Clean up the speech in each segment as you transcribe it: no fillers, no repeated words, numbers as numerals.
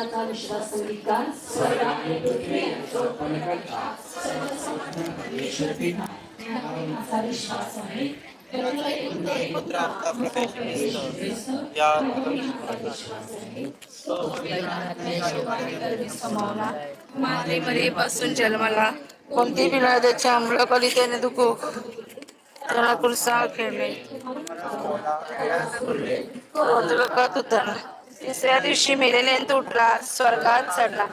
वचनाचा विश्वास संगीतकार स्वर्ग आणि पृथ्वी यांचा उत्पन्न करता सर्व समर्थ परमेश्वर पिता असा विश्वास आहे. पुत्र आपला प्रवेश ख्रिस्त या विश्वास आहे. तो पवित्र आत्म्याच्या वाणीवर समावला, माते मरीपासून जन्माला, कोणती पिलादाच्या अंमलकलितेने दुखू त्याला कुरसा खेळले, उतरला, तिसऱ्या दिवशी मेलेल्यांत उठला, स्वर्गात चढला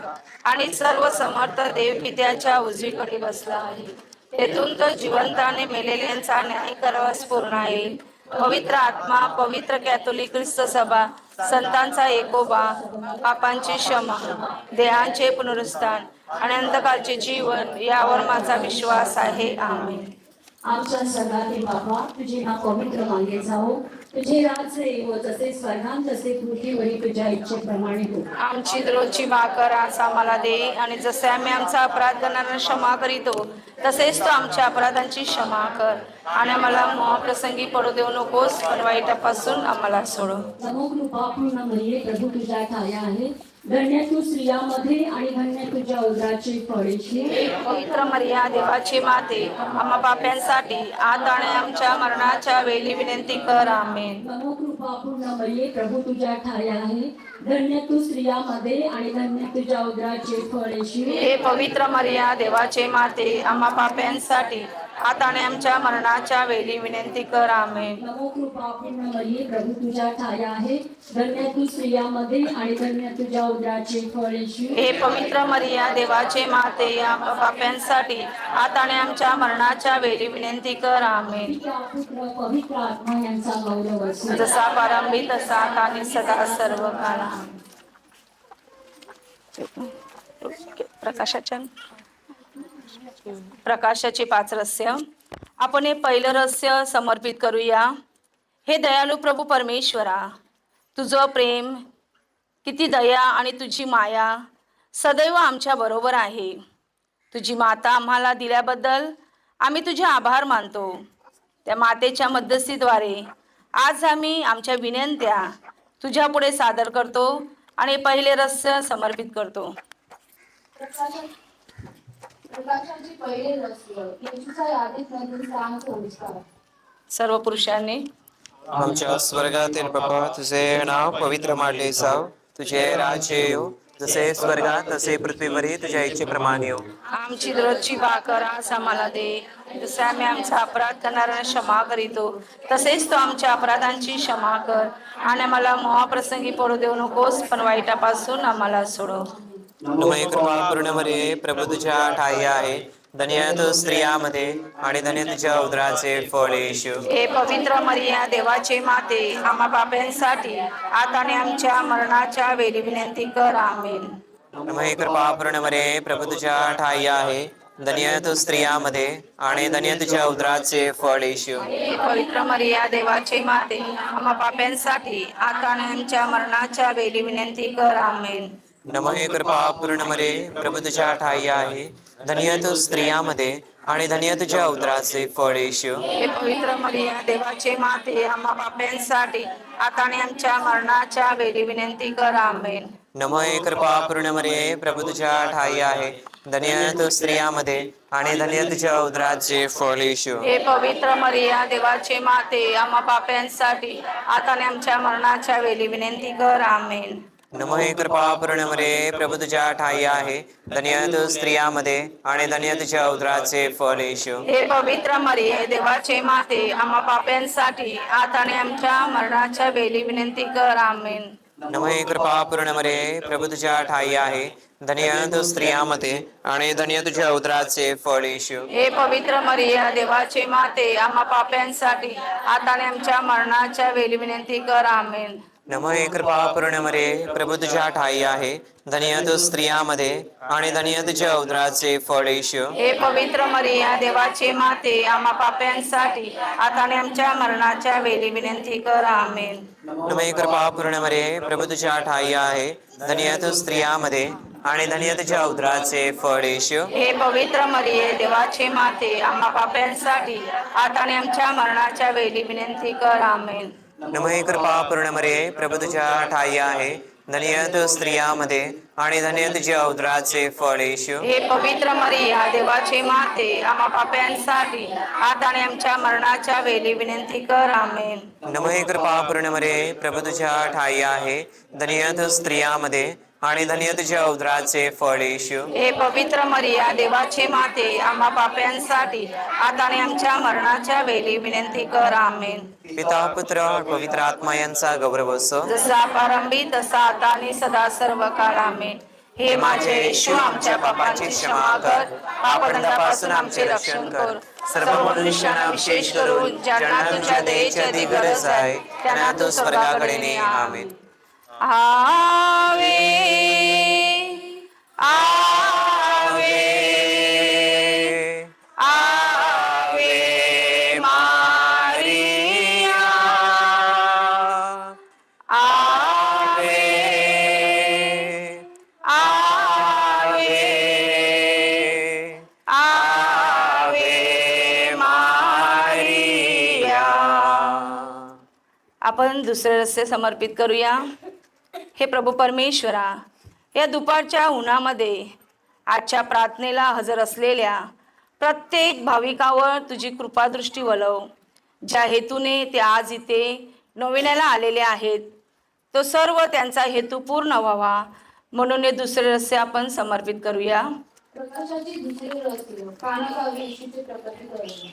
आणि सर्व समर्थ देव पित्याच्या उजवीकडे बसला आहे. तेथून तो जिवंत आणि मेलेल्यांचा न्याय करावास पूर्ण येईल. पवित्र आत्मा, पवित्र कॅथोलिक ख्रिस्त सभा, संतांचा एकोबा, पापांची क्षमा, देहांचे पुनरुत्थान आणि अंतकाळचे जीवन यावर माझा विश्वास आहे. आमेन. आमच्या स्वर्गातील बाबा, तुझे नाव पवित्र मानले जाओ, तुझे राज्य येवो, जसे स्वर्गात तसे पृथ्वीवरील तुझ्या इच्छेप्रमाणे हो. आमची रोजची भाकर आज आम्हाला दे, आणि जसे आम्ही आमचा अपराध करणाऱ्यांना क्षमा करीतो तसेच तो आमच्या अपराधांची क्षमा कर, आणि आम्हाला मोहप्रसंगी पडू देऊ नकोस, पण वाईटापासून आम्हाला सोडव. नमो कृपापूर्ण मरिये, प्रभू तुझ्या ठाया आहे, धन्य तू स्त्रियांमध्ये आणि धन्य तुझ्या उदराचे फळ येशू. पवित्र मरिया, देवाची माते, आम्हा पाप्यांसाठी आता आणि आमच्या मरणाच्या वेळी विनंती कर. आमेन. नमो कृपापूर्ण मरिये, प्रभू तुझ्या ठाया आहे, धन्य तू स्त्रियांमध्ये आणि धन्य तुझ्या उदराचे फळ येशू. हे पवित्र मरिया, देवाचे माते, आम्हा पाप्यांसाठी आता आणि आमच्या मरणाच्या वेळी विनंती कर. आमेन. नमो कृपापूर्ण मरिये, प्रभू तुझ्या ठाया आहे, धन्य तू स्त्रियांमध्ये आणि धन्य तुझ्या उदराचे फळ येशू. हे पवित्र मरिया, देवाचे माते, आम्हा पाप्यांसाठी आता आणि आमच्या मरणाच्या वेळी विनंती कर. आमेन. पिता, पुत्र, पवित्र आत्मा यांचा गौरव असो. जसा प्रारंभी तसा आता आणि सदा सर्व काळ. प्रकाशाचे 5 रहस्य. आपण हे पहिलं रहस्य समर्पित करूया. हे दयाळू प्रभू परमेश्वरा, तुझं प्रेम, किती दया आणि तुझी माया सदैव आमच्या बरोबर आहे. तुझी माता आम्हाला दिल्याबद्दल आम्ही तुझे आभार मानतो. त्या मातेच्या मध्यस्थीद्वारे आज आम्ही आमच्या विनंत्या तुझ्या पुढे सादर करतो आणि पहिले रहस्य समर्पित करतो. प्रकाशाचे पहिले रहस्य, येशूचा यादीत सांग संस्कार. सर्व पुरुषांनी. आमच्या स्वर्गातील बाबा, तुझे नाव पवित्र मानले जाव, तुझे राज्य येऊ, जसे स्वर्गात तसे पृथ्वीवरही तुझ्या इच्छेप्रमाणे हो. आमची रोजची भाकर आज आम्हाला दे, जसे आम्ही आमचा अपराध करणाऱ्यांना क्षमा करीतो तसेच तो आमच्या अपराधांची क्षमा कर, आणि आम्हाला मोहाप्रसंगी पडू देऊ नकोस, पण वाईटापासून आम्हाला सोडव. नमः कृपापूर्ण मरिये, प्रभू तुझ्या ठाई आहे, धन्य तू स्त्रियांमध्ये आणि धन्य तुझ्या उदराचे फळ येशू. हे पवित्र मरिया, देवाचे माते, आम्हा पाप्यांसाठी आता आणि आमच्या मरणाच्या वेळी विनंती कर. आमेन. नमः कृपापूर्ण मरिये, प्रभू तुझ्या ठाई आहे, धन्य तू स्त्रियांमध्ये आणि धन्य तुझ्या उदराचे फळ येशू. हे पवित्र मरिया, देवाचे माते, आम्हा पाप्यांसाठी आता आणि आमच्या मरणाच्या वेळी विनंती कर. आमेन. नमः कृपापूर्ण मरिये, प्रभू तुझ्या ठाई आहे, धन्य तू स्त्रियांमध्ये आणि धन्य तुझ्या उदराचे फळ येशू. हे पवित्र मरिया, देवाचे माते, आम्हा पाप्यांसाठी आता आणि आमच्या मरणाच्या वेळी विनंती कर. आमेन. नमः कृपापूर्ण मरिये, प्रभू तुझ्या ठाई आहे, धन्य तू स्त्रियांमध्ये आणि धन्य तुझ्या उदराचे फळ येशू. हे पवित्र मरिया, देवाचे माते, आम्हा पाप्यांसाठी आता आणि आमच्या मरणाच्या वेळी विनंती कर. आमेन. नमः कृपापूर्ण मरिये, प्रभू तुझ्या ठाई आहे, धन्य तू स्त्रियांमध्ये आणि धन्य तुझ्या उदराचे फळ येशू. हे पवित्र मरिये, देवाचे माते, आम्हा पाप्यांसाठी आता आणि आमच्या मरणाच्या वेळी विनंती कर. आमेन. नमः कृपापूर्ण मरिये, प्रभू तुझ्या ठाई आहे, धन्य तू स्त्रियांमध्ये आणि धन्य तुझ्या उदराचे फळ येशू. हे पवित्र मरिया, देवाचे माते, आम्हा पाप्यांसाठी आता आणि आमच्या मरणाच्या वेळी विनंती कर. आमेन. नमः कृपापूर्ण मरिये, प्रभू तुझ्या ठाई आहे, धन्य तू स्त्रियांमध्ये आणि धन्य तुझ्या उदराचे फळ येशू. हे पवित्र मरिया, देवाचे माते, आम्हा पाप्यांसाठी आता आणि आमच्या मरणाच्या वेळी विनंती कर. आमेन. नमः कृपापूर्ण मरिये, प्रभू तुझ्या ठाई आहे, धन्य तू स्त्रियांमध्ये आणि धन्य तुझ्या उदराचे फळ येशू. हे पवित्र मरिये, देवाचे माते, आम्हा पाप्यांसाठी आता आणि आमच्या मरणाच्या वेळी विनंती कर. आमेन. नमः कृपापूर्ण मरिये, प्रभू तुझ्या ठाई आहे, धन्य तू स्त्रियामध्ये आणि धन्य तुझ्या उदराचे फळ येशू. हे पवित्र मरिया देवाचे माते आम्हा पाप्यांसाठी आता आणि आमच्या मरणाच्या वेळी विनंती कर. आमेन. नमः कृपापूर्ण मरे, प्रभू तुझ्या ठाई आहे. धन्य तू स्त्रियामध्ये आणि धन्य तुझ्या उदराचे फळ येशू. हे पवित्र मरिया देवाचे माते आम्हा पाप्यांसाठी आता आणि आमच्या मरणाच्या वेळी विनंती कर. आमेन. पिता पुत्र पवित्र आत्मा यांचा गौरव असो. जसा प्रारंभी तसा आता आणि सदा सर्व काळ. आमेन. हे माझे येशू आमच्या पापांची क्षमा कर, पापदंडापासून आमचे रक्षण कर. सर्व मनुष्यांना विशेष करून ज्यांना तुझ्या दयेची अधिक गरज आहे त्यांना तू स्वर्गाकडे ने. आमेन. आवे आवे आवे मारिया आवे आवे आवे मारिया. आपण दुसरे रस्ते समर्पित करूया. हे प्रभू परमेश्वरा, या दुपारच्या उन्हामध्ये आजच्या प्रार्थनेला हजर असलेल्या प्रत्येक भाविकावर तुझी कृपादृष्टी वळव. ज्या हेतूने ते आज इथे नोवेनाला आलेले आहेत तो सर्व त्यांचा हेतू पूर्ण व्हावा म्हणून हे दुसरे रस्ते आपण समर्पित करूया. प्रकाशाची दुसरी रस्ते कानागावी येशूचे प्रकटीकरण.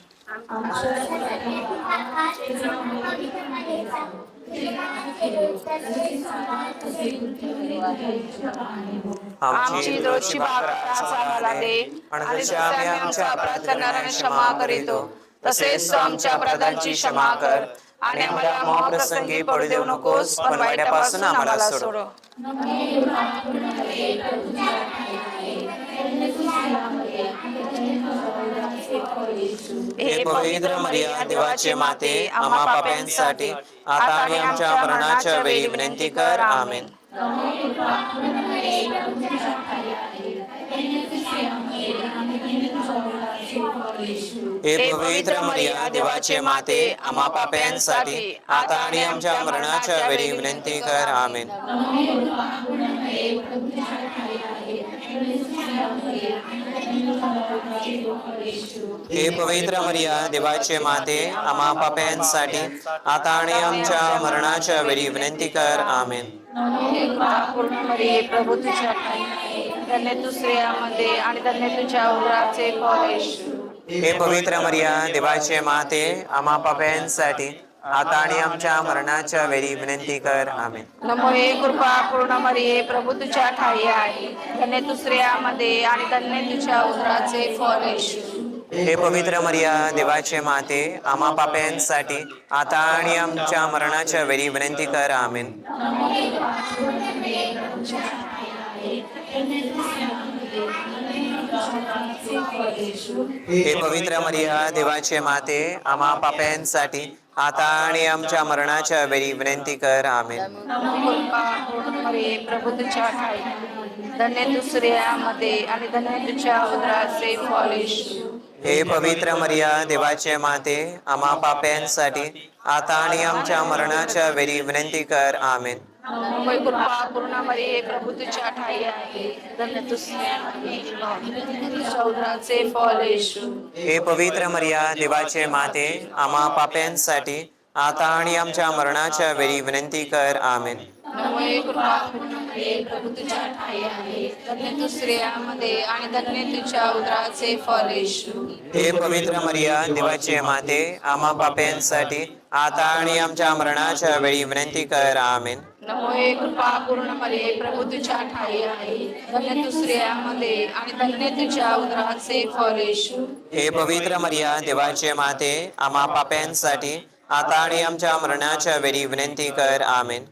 आमची रोजची भाकर आज आम्हाला दे आणि जसे आम्ही आमच्या अपराध करणाऱ्यांना क्षमा करीतो तसेच तू आमच्या अपराधांची क्षमा कर आणि आम्हाला मोहप्रसंगी पडू देऊ नकोस पण वाईटापासून आम्हाला सोड. हे पवित्र मरिया देवाचे माते आम्हा पाप्यांसाठी आता आणि आमच्या मरणाच्या वेळी विनंती कर. आमेन. हे पवित्र मरिया देवाचे माते आम्हा पाप्यांसाठी आता आणि आमच्या मरणाच्या वेळी विनंती कर. आमेन. हे पवित्र मरिया देवाचे माते आम्हा पाप्यांसाठी आता आणि आमच्या मरणाच्या वेळी विनंती कर. आमेन. पूर्ण मरिये प्रभू तुझ्या धन्य तू स्त्रियांमध्ये आणि धन्य तुझ्या उदराचे फळ येशू. हे पवित्र मरिया देवाचे माते आम्हा पाप्यांसाठी आता आणि आमच्या मरणाच्या वेळी विनंती कर. आमेन. नमो हे कृपा पूर्ण मरिये प्रभू तुझ्या ठाई आहे. धन्य तू स्त्रियांमध्ये आणि धन्य तुझ्या उदराचे फळ येशू. हे पवित्र मरिया देवाचे माते आम्हा पाप्यांसाठी आता आणि आमच्या मरणाच्या वेळी विनंती कर. आमेन. हे पवित्र मरिया देवाचे माते आम्हा पाप्यांसाठी आता आणि आमच्या मरणाच्या वेळी विनंती कर. आमेन. प्रभू तुझ्या ठाई धन्य तू स्त्रियांमध्ये आणि धन्य तुझ्या उदराचे फळ येशू. हे पवित्र मरिया देवाचे माते आम्हा पाप्यांसाठी आता आणि आमच्या मरणाच्या वेळी विनंती कर. आमेन. कृपा पूर्ण मरिये प्रभू तुझ्या ठाई आहे. धन्य तू स्त्रियांमध्ये तुझ्या उदराचे फळ येशू. हे पवित्र मरिया देवाचे माते आम्हा पाप्यांसाठी आता आणि आमच्या मरणाच्या वेळी विनंती कर. आमेन. कृपा पूर्ण मरिये प्रभू तुझ्या ठाई आहे. धन्य तू स्त्रियांमध्ये आणि धन्य तुझ्या उदराचे फळ येशू. हे पवित्र मरिया देवाचे माते आम्हा पाप्यांसाठी आता आणि आमच्या मरणाच्या वेळी विनंती कर. आमेन. नमो कृपा पूर्ण मरिये प्रभू तुझ्या ठाई आहे. धन्य तू स्त्रियांमध्ये आणि धन्य तुझ्या उदराचे फळ येशू. हे पवित्र मरिया देवाचे माते आम्हा पाप्यांसाठी आता आणि आमच्या मरणाच्या वेळी विनंती कर. आमेन.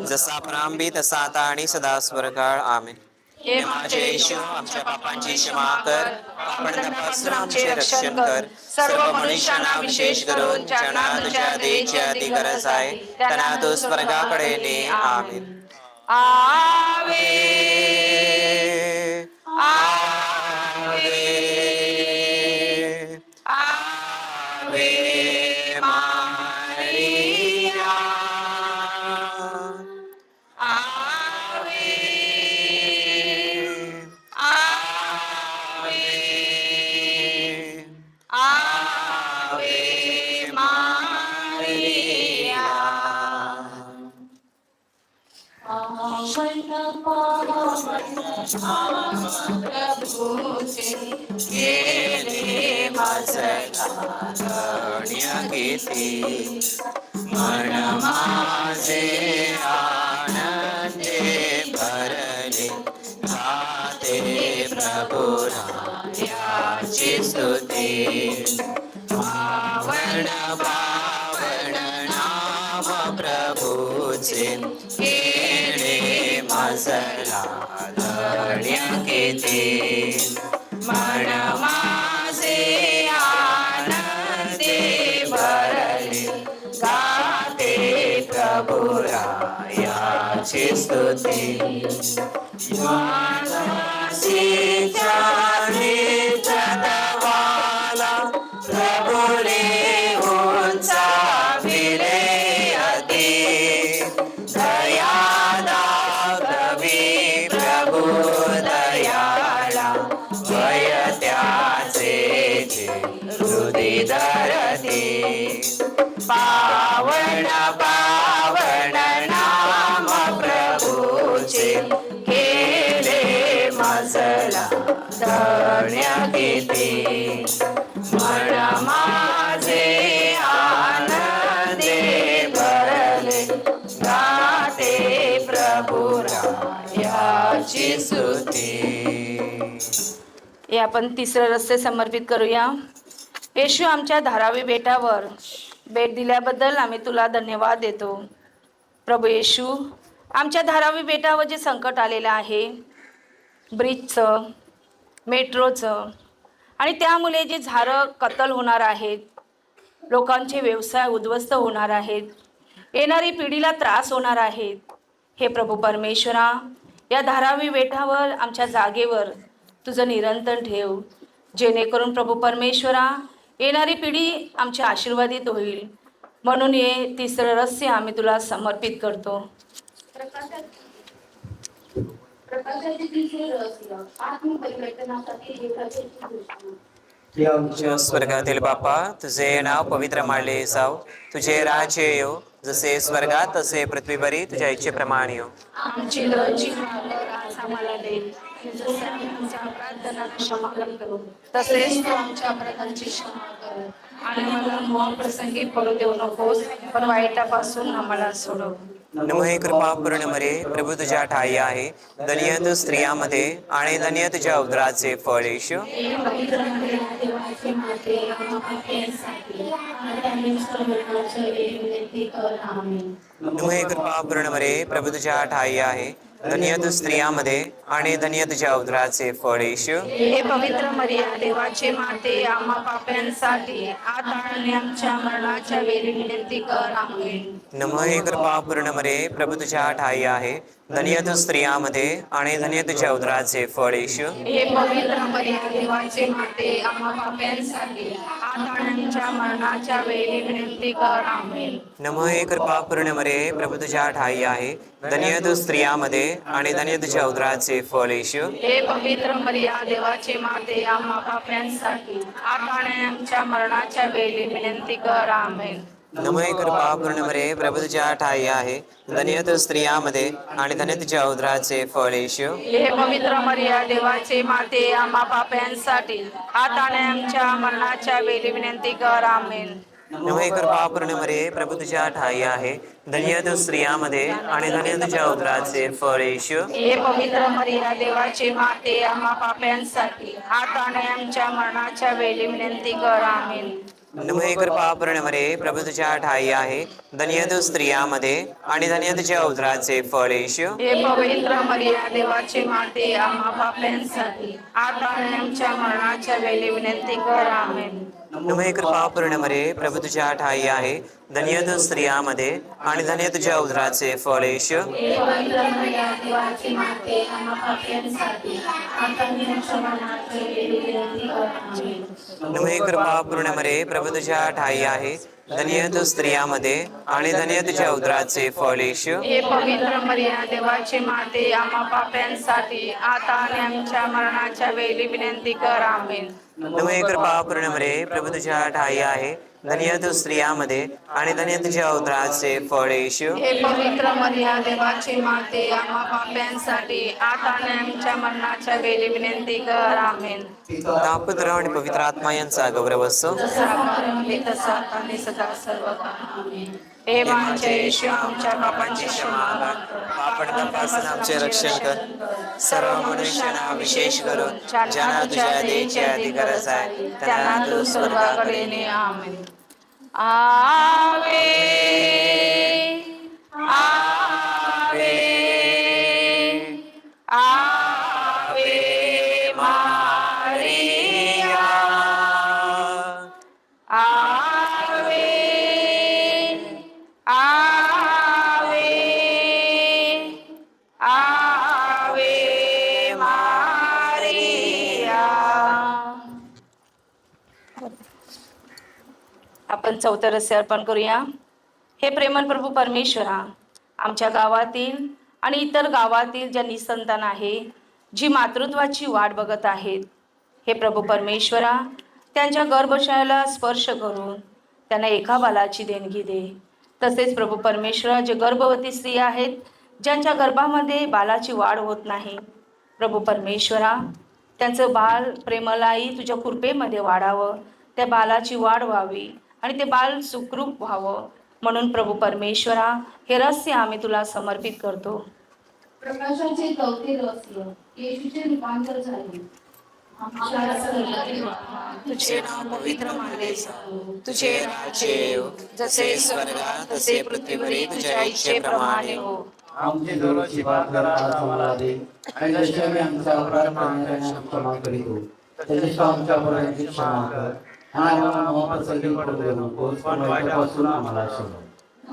जसा प्रारंभी तसा आता आणि सदा स्वर्गाळ. आमेन. हे माझे येशू आमच्या पापांची क्षमा कर, पापांपासून आमचे रक्षण कर. सर्व मनुष्यांना विशेष करून ज्यांना तुझ्या दयेची अति गरज आहे त्यांना तू स्वर्गाकडे ने. आमेन. आवे आवे आवे मारिया पावण पावन केले मजला धन्य किती मन माझे आनंदे भरले गाते प्रभुरायाची स्तुती पावन पावन नाम प्रभूचे केले मजला धन्य किती मन माझे आनंदे भरले गाते प्रभुरायाची स्तुती जगवाला प्रभुने उंचाविले अति दयादा कवी प्रभु दयाला वय त्याचे हृदय धरते पावन पावन नाम प्रभूचे केले मजला धन्य किती मन माझे आनंदे भरले गाते प्रभुरायाची स्तुती. हे आपण तिसरे रस्ते समर्पित करूया. येशू, आमच्या धारावी बेटावर भेट दिल्याबद्दल आम्ही तुला धन्यवाद देतो. प्रभू येशू, आमच्या धारावी बेटावर जे संकट आलेलं आहे, ब्रिजचं, मेट्रोचं, आणि त्यामुळे जे झाडं कत्तल होणार आहेत, लोकांचे व्यवसाय उद्ध्वस्त होणार आहेत, येणारी पिढीला त्रास होणार आहेत, हे प्रभू परमेश्वरा, या धारावी बेटावर आमच्या जागेवर तुझं निरंतर ठेव, जेणेकरून प्रभू परमेश्वरा येणारी पिढी आमच्या आशीर्वादित होईल. म्हणून हे तिसरं रहस्य आम्ही तुला समर्पित करतो. प्रकाशाचे तिसरे रहस्य आत्मपरिवर्तनासाठी देवाची घोषणा. आमच्या स्वर्गातील बापा, तुझे नाव पवित्र मानले जाव, तुझे राज्य येव, जसे स्वर्गात तसे पृथ्वीवरी तुझ्या इच्छेप्रमाणे येव. आमची रोजची भाकर आज आम्हाला दे, जसे आम्ही आमच्या अपराधांना क्षमा करतो, तसेच तू आमच्या अपराधांची क्षमा कर, आणि मला मोहप्रसंगी पडू देऊ नकोस, पण वाईटापासून आम्हाला सोडव. नमः कृपापूर्ण मरे, प्रभू तुझ्या ठाई आहे, धन्य तू स्त्रियामध्ये आणि धन्य तुझ्या उदराचे फळ येशू. नमः कृपापूर्ण मरे, प्रभू तुझ्या ठाई आहे, धन्य तू स्त्रियामध्ये आणि धन्य तुझ्या उदराचे फळ येशू. हे पवित्र मरिया, देवाचे माते, आम्हा पाप्यांसाठी आता आणि आमच्या मरणाच्या वेळी विनंती कर. आमेन. नमः कृपापूर्ण मरे, प्रभू तुझ्या ठाई आहे, धन्य तू स्त्रियामध्ये आणि धन्य तुझ्या उदराचे फळ येशू. हे पवित्र मरिया, देवाचे माते, आम्हा पाप्यांसाठी आता आणि आमच्या मरणाच्या वेळी विनंती कर. आमेन. नमः कृपापूर्ण मरे, प्रभू तुझ्या ठाई आहे, धन्य तू स्त्रियामध्ये आणि धन्य तुझ्या उदराचे फळ येशू. हे पवित्र मरिया, देवाचे माते, आम्हा पाप्यांसाठी आता आणि आमच्या मरणाच्या वेळी विनंती कर. आमेन. नमः कृपापूर्ण मरे, प्रभू तुझ्या ठाई आहे, धन्य तू स्त्रियामध्ये आणि धन्य तुझ्या उदराचे फळ येशू. हे पवित्र मरिया, देवाचे माते, आम्हा पाप्यांसाठी आता आणि आमच्या मरणाच्या वेळी विनंती कर. आमेन. नमः कृपापूर्ण मरे, प्रभू तुझ्या ठाई आहे, धन्य तू स्त्रियामध्ये आणि धन्य तुझ्या उदराचे फळ येशू. हे पवित्र मरिया, देवाचे माते, आम्हा पाप्यांसाठी आता आणि आमच्या मरणाच्या वेळी विनंती कर. आमेन. नमः कृपापूर्ण मरे, प्रभू तुझ्या ठाई आहे, धन्य तू स्त्रियामध्ये आणि धन्य तुझ्या उदराचे फळ येशू. हे पवित्र मरिया, देवाचे माते, आम्हा पाप्यांसाठी आता आणि आमच्या मरणाच्या वेळी विनंती कर. आमेन. नमः कृपापूर्ण मरे, प्रभू तुझ्या ठाई आहे, धन्य तू स्त्रियामध्ये आणि धन्य तुझ्या उदराचे फळ येशू. हे पवित्र मरिया, देवाचे माते, आम्हा पाप्यांसाठी आता आणि आमच्या मरणाच्या वेळी विनंती कर. आमेन. नमः कृपापूर्ण मरे, प्रभू तुझ्या ठाई आहे, धन्य तू स्त्रियामध्ये आणि धन्य तुझ्या उदराचे फळ येशू. हे पवित्र मरिया, देवाचे माते, आम्हा पाप्यांसाठी आता आणि आमच्या मरणाच्या वेळी विनंती कर. आमेन. नमः कृपापूर्ण मरे, प्रभू तुझ्या ठाई आहे, धन्य तू स्त्रियामध्ये आणि धन्य तुझ्या उदराचे फळ येशू. हे पवित्र मरिया देवाची माते, आम्हा पाप्यांसाठी आता आणि आमच्या मरणाच्या वेळी विनंती कर. आमेन. पिता पुत्र आणि पवित्र आत्मा यांचा गौरव असो. जसा प्रारंभी तसा आता आणि सदा सर्व काळ. आमेन. हे माझ्या येशू, आमच्या पापांची क्षमा कर. पापड तपासून आमचे रक्षण कर. सर्व मनुष्यांना विशेष करून ज्यांना तुझ्या दयेची अति गरज आहे त्यांना तू स्वर्गाकडे ने. आमेन. आवे आवे आवे मारिया, आवे आवे आवे मारिया. आपण चौथं रहस्य अर्पण करूया. हे प्रेमळ प्रभू परमेश्वरा, आमच्या गावातील आणि इतर गावातील ज्या निसंतान आहे, जी मातृत्वाची वाट बघत आहेत, हे प्रभू परमेश्वरा, त्यांच्या गर्भशयाला स्पर्श करून त्यांना एका बालाची देणगी दे. तसेच प्रभू परमेश्वरा, जे गर्भवती स्त्रिया आहेत, ज्यांच्या गर्भामध्ये बालाची वाढ होत नाही, प्रभू परमेश्वरा, त्यांचं बाल प्रेमलाई तुझ्या कृपेमध्ये वाढावं, त्या बालाची वाढ व्हावी आणि ते बाल सुखरूप व्हावं. म्हणून प्रभू परमेश्वरा, हे रहस्य आम्ही तुला समर्पित करतो. प्रकाशाचे चौथे रहस्य, येशूचे रूपांतर झाले. आमच्या स्वर्गातील बापा, तुझे नाव पवित्र मानले जाओ, तुझे राज्य येवो, जसे स्वर्गात तसे पृथ्वीवरही तुझ्या इच्छेप्रमाणे हो. आमची दररोजची भाकर आज आम्हाला दे, आणि जसे आम्ही आमचा अपराध करणाऱ्यांना क्षमा करीतो तसेच तू आमच्या अपराधांची क्षमा कर, आणि आम्हाला मोहपासून पडू देऊ नकोस, पण वाईटापासून आम्हाला सोडव.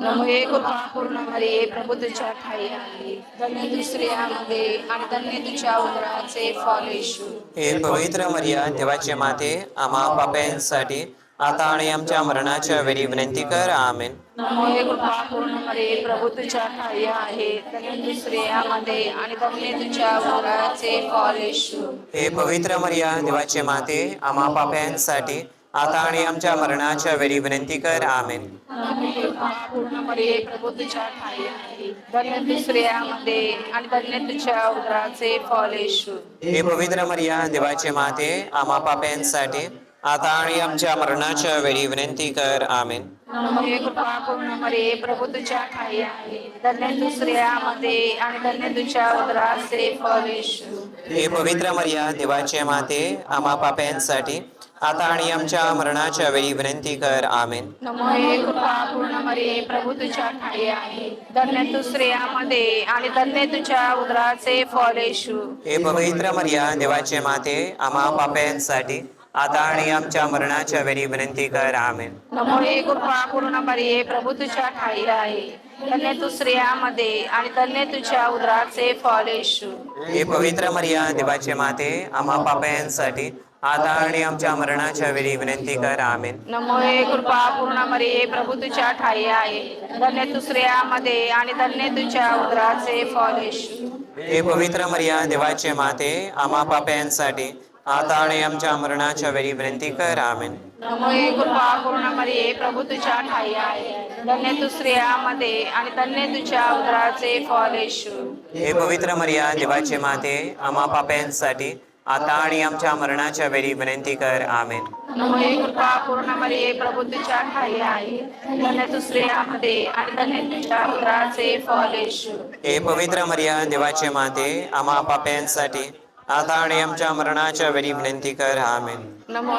नमो हे कृपा पूर्ण मरिये, प्रभू तुझ्या ठाई आहे, धन्य तू स्त्रियांमध्ये आणि धन्य तुझ्या उदराचे फळ येशू. हे पवित्र मरिया देवाचे माते, आम्हा पाप्यांसाठी आता आणि आमच्या मरणाच्या वेळी विनंती कर. आमेन. नमो हे कृपा पूर्ण मरिये, प्रभू तुझ्या ठाई आहे, धन्य तू स्त्रियांमध्ये आणि धन्य तुझ्या उदराचे फळ येशू. हे पवित्र मरिया देवाचे माते, आम्हा पाप्यांसाठी आता आणि आमच्या मरणाच्या वेळी विनंती कर. आमेन. नमो हे कृपा पूर्ण मरिये, प्रभू तुझ्या ठाई आहे, धन्य तू स्त्रियांमध्ये आणि धन्य तुझ्या उदराचे फळ येशू. हे पवित्र मरिया देवाचे माते, आम्हा पाप्यांसाठी आता आणि आमच्या मरणाच्या वेळी विनंती कर. आमेन. नमो हे कृपा पूर्ण मरिये, प्रभू तुझ्या ठाई आहे, धन्य तू स्त्रियांमध्ये आणि धन्य तुझ्या उदराचे फळ येशू. हे पवित्र मरिया देवाचे माते, आम्हा पाप्यांसाठी आता आणि आमच्या मरणाच्या वेळी विनंती कर. आमेन. नमो हे कृपा पूर्ण मरिये, प्रभू तुझ्या ठाई आहे, धन्य तू स्त्रियांमध्ये आणि धन्य तुझ्या उदराचे फळ येशू. हे पवित्र मरिया देवाचे माते, आम्हा पाप्यांसाठी आता आणि आमच्या मरणाच्या वेळी विनंती कर. आमेन. नमो हे कृपा पूर्ण मरिये, प्रभू तुझ्या ठाई आहे, धन्य तू स्त्रियांमध्ये आणि धन्य तुझ्या उदराचे फळ येशू. हे पवित्र मरिया देवाचे माते, आम्हा पाप्यांसाठी आता आणि आमच्या मरणाच्या वेळी विनंती कर. आमेन. नमो हे कृपा पूर्ण मरिये, प्रभू तुझ्या ठाई आहे, धन्य तू स्त्रियांमध्ये आणि धन्य तुझ्या उदराचे फळ येशू. हे पवित्र मरिया देवाचे माते, आम्हा पाप्यांसाठी आता आणि आमच्या मरणाच्या वेळी विनंती कर. आमेन. नमो हे कृपा पूर्ण मरिये, प्रभू तुझ्या ठाई आहे, धन्य तू स्त्रियांमध्ये आणि धन्य तुझ्या उदराचे फळ येशू. हे पवित्र मरिया देवाचे माते, आम्हा पाप्यांसाठी आता आणि आमच्या मरणाच्या वेळी विनंती कर. आमेन. नमो हे कृपा पूर्ण मरिये, प्रभू तुझ्या ठाई आहे, धन्य तू स्त्रियांमध्ये आणि धन्य तुझ्या उदराचे फळ येशू. हे पवित्र मरिया देवाचे माते, आम्हा पाप्यांसाठी आता आणि आमच्या मरणाच्या वेळी विनंती कर. आमेन. नमो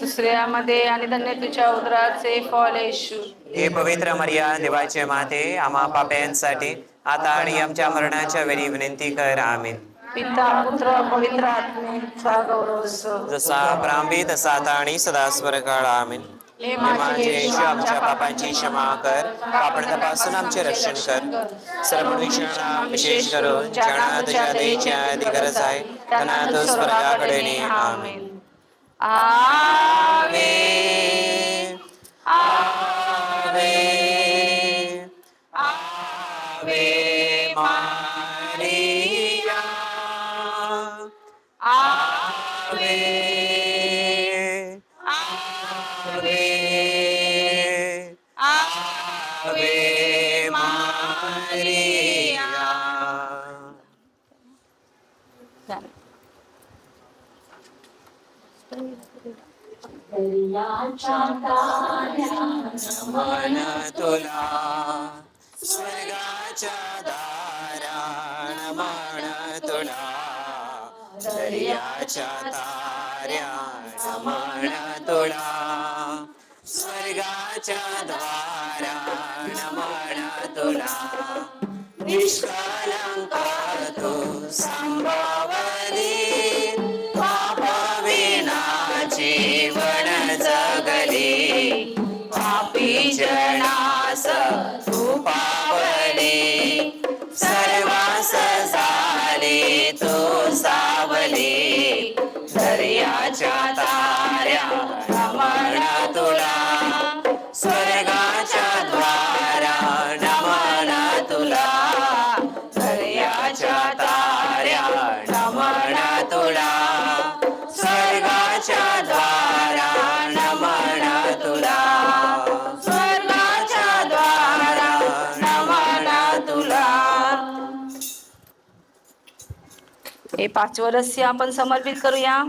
स्त्रियांमध्ये आणि धन्य तुझ्या उदराचे फळ येशू. हे पवित्र मरिया देवाचे माते, आम्हा पाप्यांसाठी आता आणि आमच्या मरणाच्या वेळी विनंती कर. आमेन. पिता पुत्र पवित्र आत्मेचा गौरव असो. जसा प्रारंभी तसा आता आणि सदा स्वर्गाळ. आमेन. हे माझे येशू, आमच्या पापांची क्षमा कर, पापणापासून आमचे रक्षण कर. सर्व मनुष्यांना विशेष करून ज्यांना तुझ्या दयेची अति गरज आहे त्यांना तू स्वर्गाकडे ने. आमेन. आवे आवे आवे मारिया, आवे आवे मारिया. दर्याच्या ताऱ्या नमन तुला स्वर्गाच्या दारा नमन तुला दर्याच्या ताऱ्या नमन तुला स्वर्गाच्या द्वारा नमन तुला निष्कलंक तू संभवली पापविना जीवन जगली पापी जनास तू पावली सर्वांस झाली तू सावली दर्याच्या ताऱ्या नमन तुला स्वर्गाच्या द्वारा नमन तुला दर्याच्या ताऱ्या नमन तुला स्वर्गाच्या द्वारा नमन तुला स्वर्गाच्या द्वारा नमन तुला. हे 5वं रहस्य आपण समर्पित करूया.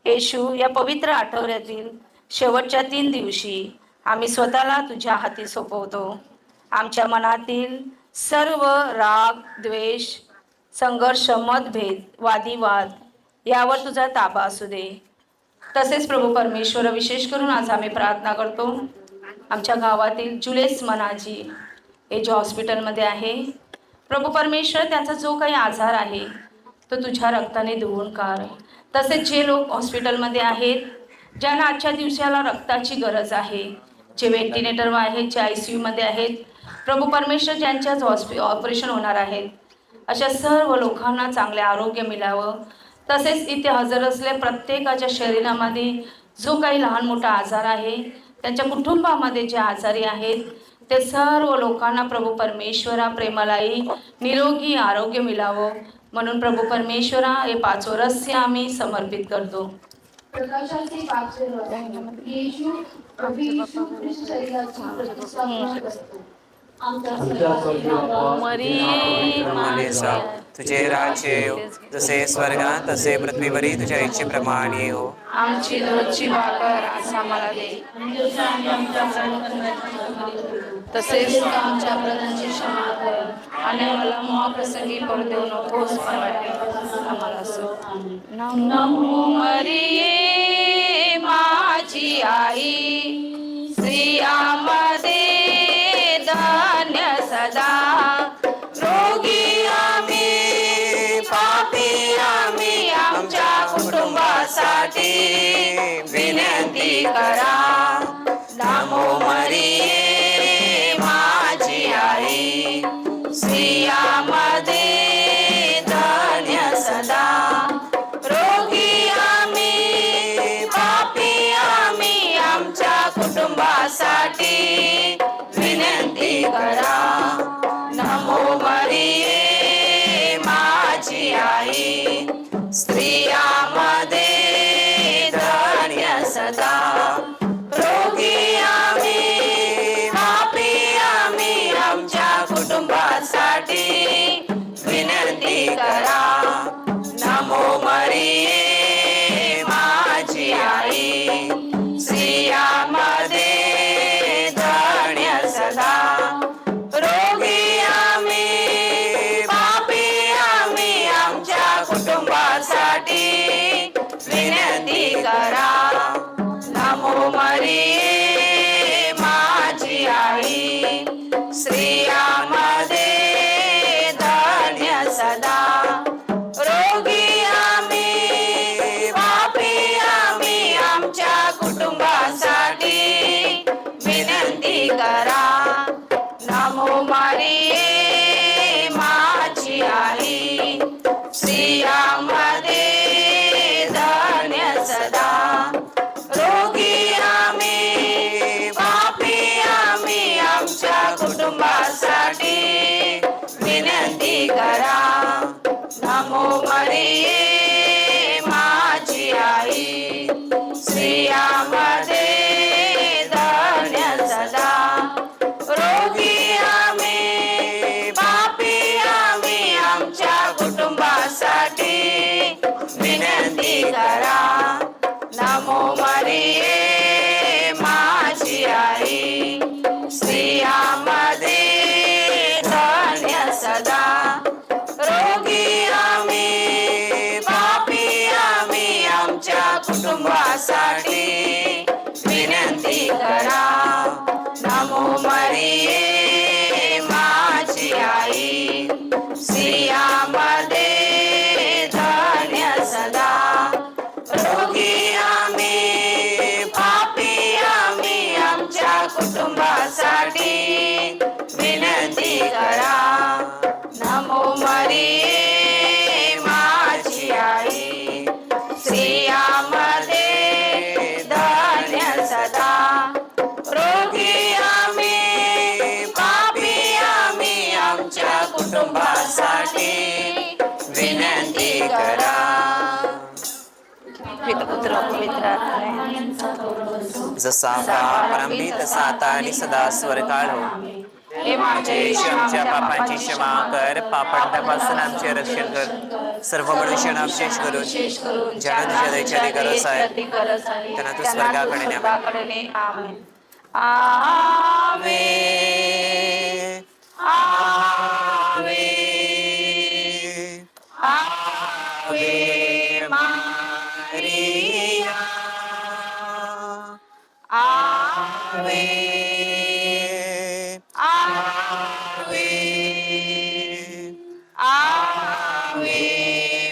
येशू, या पवित्र आठवड्यातील शेवटच्या 3 दिवशी आम्ही स्वतःला तुझ्या हाती सोपवतो. आमच्या मनातील सर्व राग, द्वेष, संघर्ष, मतभेद, वादिवाद यावर तुझा ताबा असू दे. तसेच प्रभू परमेश्वर, विशेष करून आज आम्ही प्रार्थना करतो आमच्या गावातील जुलेस मनाजी हे जो हॉस्पिटलमध्ये आहे. प्रभू परमेश्वर, त्याचा जो काही आजार आहे तो तुझ्या रक्ताने धुवून काढ. तसेच जे लोक हॉस्पिटलमध्ये आहेत, ज्यांना आजच्या दिवसाला रक्ताची गरज आहे, जे व्हेंटिलेटरवर आहेत, जे ICUमध्ये आहेत, प्रभू परमेश्वर, ज्यांच्याच ऑपरेशन होणार आहेत, अशा सर्व लोकांना चांगले आरोग्य मिळावं. तसेच इथे हजर असलेल्या प्रत्येकाच्या शरीरामध्ये जो काही लहान मोठा आजार आहे, त्यांच्या कुटुंबामध्ये जे आजारी आहेत, ते सर्व लोकांना प्रभू परमेश्वरा प्रेमालाही निरोगी आरोग्य मिळावं. म्हणून प्रभू परमेश्वरा, हे 5वं रहस्य आम्ही समर्पित करतो. प्रकाशाचे 5वे रहस्य. येशू प्रभू येशू ख्रिस्त शरीराची प्रतिष्ठापना करतो. आमच्या स्वर्गातील बाबा, प्रमाणे तुझे राज्य येवो, जसे स्वर्गात तसे पृथ्वीवरी तुझ्या इच्छेप्रमाणे हो. आमची रोजची भाकर आज आम्हाला दे, तसेच आमच्या अपराधांची क्षमा कर आणि मला महाप्रसंगी पडू देऊ नकोस, पण वाटेल आम्हाला असो. नमो मरिये माझी आई, स्त्रियांमध्ये धन्य सदा. रोगी आम्ही, पापी आम्ही, आमच्या कुटुंबासाठी विनंती करा. नमो मरिये माझी आई, स्त्रियांमध्ये धन्य सदा. रोगी आम्ही, पापी आम्ही, आमच्या कुटुंबासाठी विनंती करा. नमो मरिये माझी आई, स्त्रियांमध्ये धन्य सदा. रोगी आम्ही, पापी आम्ही, आमच्या कुटुंबासाठी विनंती करा. नमो मरिये माझी आई, स्त्रियांमध्ये पापण्यांसाठी विनंती करा. नमो मरिये माझी आई, स्त्रियांमध्ये धन्य सदा. रोगी आम्ही, पापी आम्ही, आमच्या कुटुंबासाठी विनंती करा. नमो मरिये माझी आई, स्त्रियांमध्ये धन्य सदा. रोगी आम्ही, पापी आम्ही, आमच्या कुटुंबासाठी विनंती करा. पितपुत्र पवित्र आत्मा, जसा प्रारंभी तसा आता आणि सदा स्वर्गाळ हो. हे माझे येशू आमच्या पापांची क्षमा कर, पापांपासून आमचे रक्षण कर. सर्व मनुष्यांना विशेष करून ज्यांना तुझ्या दयेची गरज आहे त्यांना तू स्वर्गाकडे न्यावे. आमेन. आवे आवे आवे मारिया, आवे आवे आवे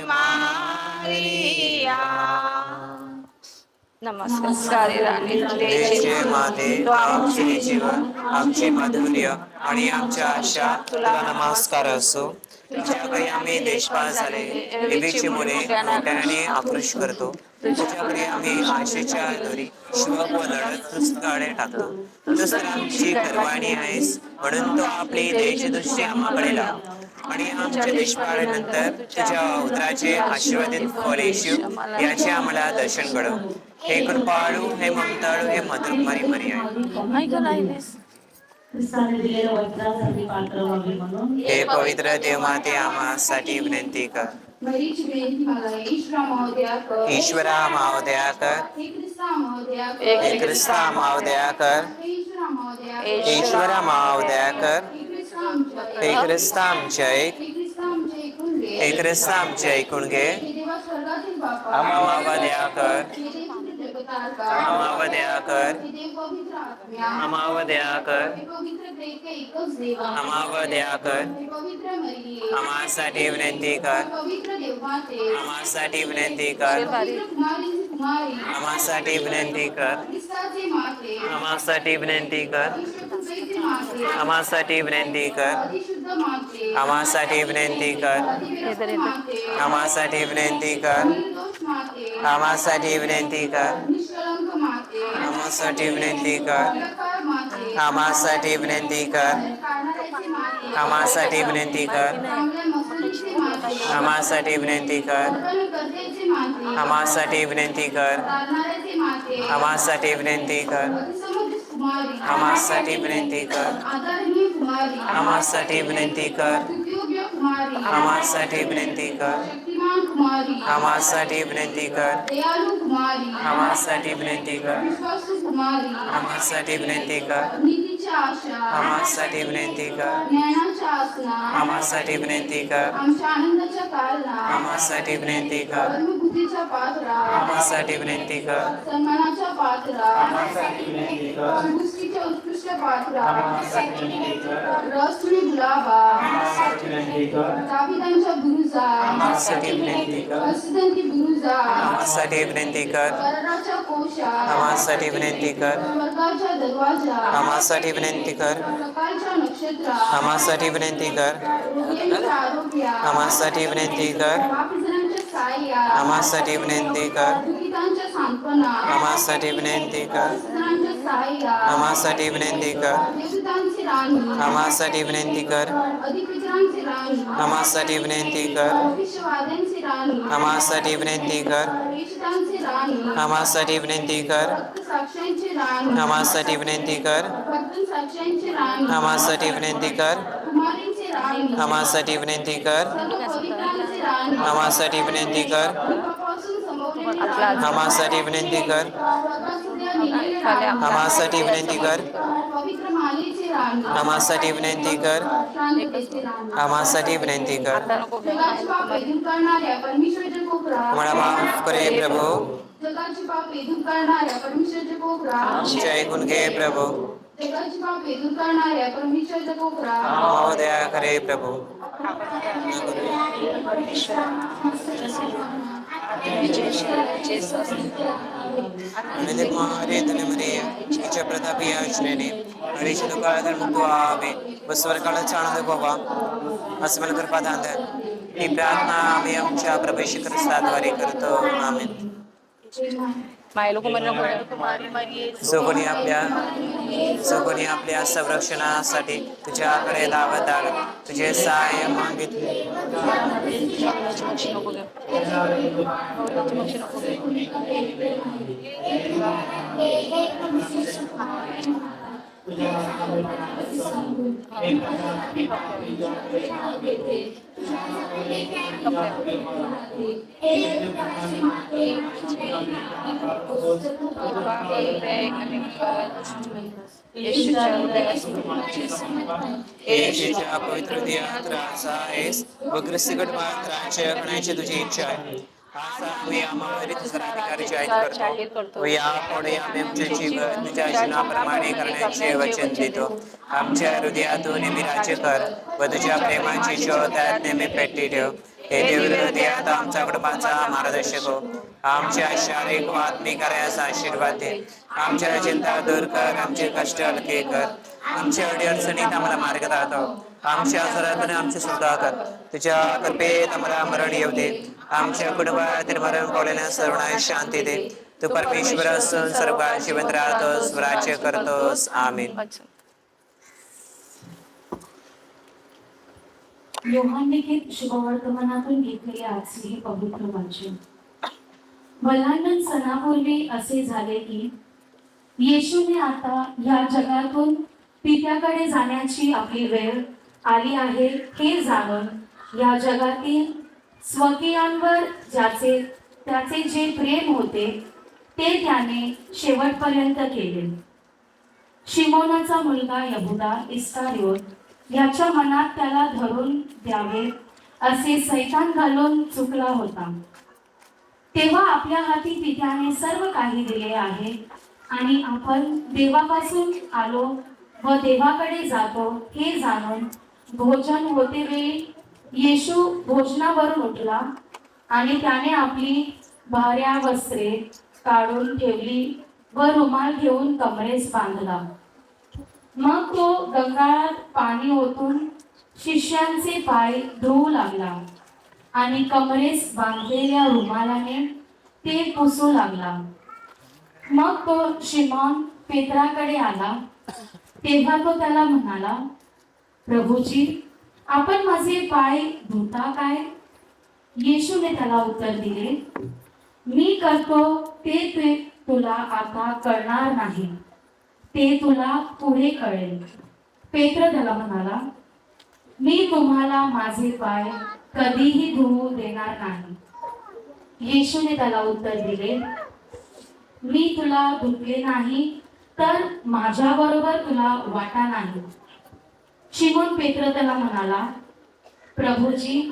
मारिया. नमस्कार राणी देशे माते, तू आमचे जीवन, आमचे माधुर्य आणि आमच्या आशा तुला नमस्कार असो. तुझ्याकडे आम्ही देशपाल झाले, देवीची मुले मोठ्याने आक्रोश करतो. तुझ्याकडे आम्ही आशेच्या दोरी शोक व लढत पुस्तकाकडे टाकतो. तूच तर आमची करवाणी आहेस, म्हणून तो आपली देशदृष्टी आम्हाकडे लाव. आणि आमच्या देशपाळानंतर तुझ्या उदराचे आशीर्वादित फळ येशू याचे आम्हाला दर्शन घडव. हे कृपाळू, हे ममताळू, हे मधुरमारी पर्याय. ख्रिस्ताने दिलेल्या वचनासाठी पात्र व्हावे म्हणून हे पवित्र देवमाते आम्हासाठी विनंती कर. मरीची विनंती मला ईश्वरा महोदया कर. ईश्वरा मावदया कर, हे ख्रिस्ता महोदया कर. हे ख्रिस्ता मावदया कर, हे ईश्वरा महोदया कर. ईश्वरा मावदया कर. हे ख्रिस्ता आमच्या कर. हे ख्रिस्ता आमचे ऐक, हे ख्रिस्ता आमचे ऐकून घे. हे ख्रिस्ता आमचे ऐकून घे. हे देवा स्वर्गातील बापा. मावदया कर, हे देव तुझे जगतारका. मावदया कर, हे देव पवित्र आत्म्या. मावदया कर, हे पवित्र त्रैक एकच देवा. मावदया कर. हे पवित्र मरिये. आम्हासाठी विनंती कर, हे पवित्र देवमाते. आम्हासाठी विनंती कर, पवित्र कुमारीची कुमारी. आम्हासाठी विनंती कर, ख्रिस्ताचे माते. आम्हासाठी विनंती कर, अधिशुद्धतेचे माते. आम्हासाठी विनंती कर, अधिशुद्ध माते. आम्हासाठी विनंती कर, अधिव्यस्त माते. आम्हासाठी विनंती कर, निर्दोष माते. आम्हासाठी विनंती कर, निष्कलंक माते. आम्हासाठी विनंती कर, निराकार माते. आम्हासाठी विनंती कर, काढणाऱ्याचे माते. आम्हासाठी विनंती कर, चांगल्या मसुरीचे माते. आम्हासाठी विनंती कर, वर्तन कर्त्याचे माते. आम्हासाठी विनंती कर, तारणाऱ्याचे माते. आम्हासाठी विनंती कर, अतिसमुद्र कुमारी. आम्हासाठी विनंती कर, आदरणीय कुमारी. आम्हासाठी विनंती कर, स्तुत्योग्य कुमारी. आम्हासाठी विनंती कर, शक्तिमान कुमारी. आम्हासाठी विनंती कर, दयालु कुमारी. आम्हासाठी विनंती कर, विश्वासू कुमारी. आम्हासाठी विनंती कर, नीतीच्या आशा. आम्हासाठी विनंती कर, ज्ञानाच्या आसना. आम्हासाठी विनंती कर, आमच्या आनंदाच्या कारला. आम्हासाठी विनंती कर, कर्मबुद्धीच्या पात्रा. आम्हासाठी विनंती कर, सन्मानाच्या पात्रा. आम्हासाठी विनंती कर, संपुष्टीच्या उत्कृष्ट पात्रा. आम्हासाठी विनंती कर, रसुनी गुलाबा. आम्हासाठी विनंती कर, दाविदांच्या बुरुजा. आम्हासाठी विनंती कर, हसदंती बुरुजा. आम्हासाठी विनंती कर, कराराच्या कोशा. आम्हासाठी विनंती कर, स्वर्गाच्या दरवाजा. आम्हासाठी विनंती कर, सकाळच्या नक्षत्रा. आम्हासाठी विनंती कर, रोग्यांच्या आरोग्या. आम्हासाठी विनंती कर, पापीजनांच्या साह्या. आम्हासाठी विनंती कर, दुःखितांच्या सांत्वना. आम्हासाठी विनंती कर, सज्जनांच्या साह्या. आम्हासाठी विनंती कर, देवदूतांची राणी. आम्हासाठी विनंती कर, अधिपितरांची राणी. आम्हासाठी विनंती कर, भविष्यवाद्यांची राणी. आम्हासाठी विनंती कर, प्रेषितांची राणी. आम्हासाठी विनंती कर, साक्ष्यांची राणी. आम्हासाठी विनंती कर, साक्ष्यांची राणी. आम्हासाठी विनंती कर, कुमारींची राणी. आम्हासाठी विनंती कर, सर्व पवित्रांची राणी. आम्हासाठी विनंती कर, पापापासून समोरलेली राणी. आम्हासाठी विनंती कर, स्वर्गासुद्धा नेलेली राणी. आम्हासाठी विनंती कर, पवित्र मालेची राणी. आम्हासाठी विनंती कर, शांततेची राणी. आम्हासाठी विनंती कर. जगाची पापे दूर करणाऱ्या परमेश्वराच्या कोपरा. हमारा माफ करे प्रभु, जगाची पापे दूर करणाऱ्या परमेश्वराचे पोखरा आमचे ऐकून घे प्रभू. जगाची पापे दूर करणाऱ्या परमेश्वराचे पोखरा महोदया करे प्रभू. आणि कुमारी तने मरिया तिच्या प्रतापी योजनेने हरीच्या काळात मुक्त व्हावे व स्वर्गाला आनंद व्हावा असं मला कृपा दान ही प्रार्थना आम्ही आमच्या प्रवेश ख्रिस्ताद्वारे करतो. आमेन. मायलो कुमारी जो कोणी आपल्या संरक्षणासाठी तुझ्याकडे धावत आला तुझे सहाय्य मागितले येशूच्या पवित्र हृदयात राहायचा आहेस व ख्रिस्तीकडे पाहत राहण्याची तुझी इच्छा आहे. आज आम्ही आम्हावरील तुझा अधिकार जाहीर करतो व यापुढे आम्ही आमचे जीवन तुझ्या जीवनाप्रमाणे करण्याचे वचन देतो. आमच्या हृदयातून नेहमी राज्य कर व तुझ्या प्रेमाची शोध त्यात नेहमी पेटी ठेव. हे देव हृदयात आमच्या कुटुंबाचा मार्गदर्शक हो. आमच्या शारीरिक व आत्मिक कार्याचा आशीर्वाद दे. आमच्या चिंता दूर कर, आमचे कष्ट हलके कर, आमच्या अडीअडचणीत आम्हाला मार्ग दाखव. आमच्या आजारातून आमची सुटका कर. तुझ्या कृपेत आम्हाला मरण येऊ दे. आमच्या कुटुंबातील मरण पावलेल्या सर्वांना शांती दे. तू परमेश्वर असून सर्व जिवंत राहतोस, राज्य करतोस. आमीन. योहान लिखित शुभवर्तमानातून घेतलेले आजचे हे पवित्र वाचन. वल्हांडण सणापूर्वी असे झाले की येशूने आता या जगातून पित्याकडे जाण्याची आपली वेळ आली आहे हे जाणून या जगातील स्वकीयांवर त्याचे जे प्रेम होते ते त्याने शेवटपर्यंत केले. शिमोनाचा मुलगा यहुदा इस्कारियोत याच्या मनात त्याला धरून द्यावे असे सैतान घालून चुकला होता. तेव्हा आपल्या हाती पित्याने सर्व काही दिले आहे आणि आपण देवापासून आलो व देवाकडे जातो हे जाणून भोजन होते वेळी येशू भोजनावरून उठला आणि त्याने आपली भाऱ्या वस्त्रे काढून ठेवली व रुमाल घेऊन कमरेस बांधला. मग तो गंगाळात पाणी ओतून शिष्यांचे पाय धुवू लागला आणि कमरेस बांधलेल्या रुमालाने ते पुसू लागला. मग तो शिमोन पेत्राकडे आला. तेव्हा तो त्याला म्हणाला, प्रभूजी, आपण माझे पाय धुता काय? येशूने त्याला उत्तर दिले, मी करतो ते तुला आता कळणार नाही, ते तुला पुढे कळेल. पेत्र त्याला म्हणाला, मी तुम्हाला माझे पाय कधीही धुवू देणार नाही. येशूने त्याला उत्तर दिले, मी तुला धुतले नाही तर माझ्याबरोबर तुला वाटा नाही. शिमोन पेत्र त्याला म्हणाला, प्रभूजी,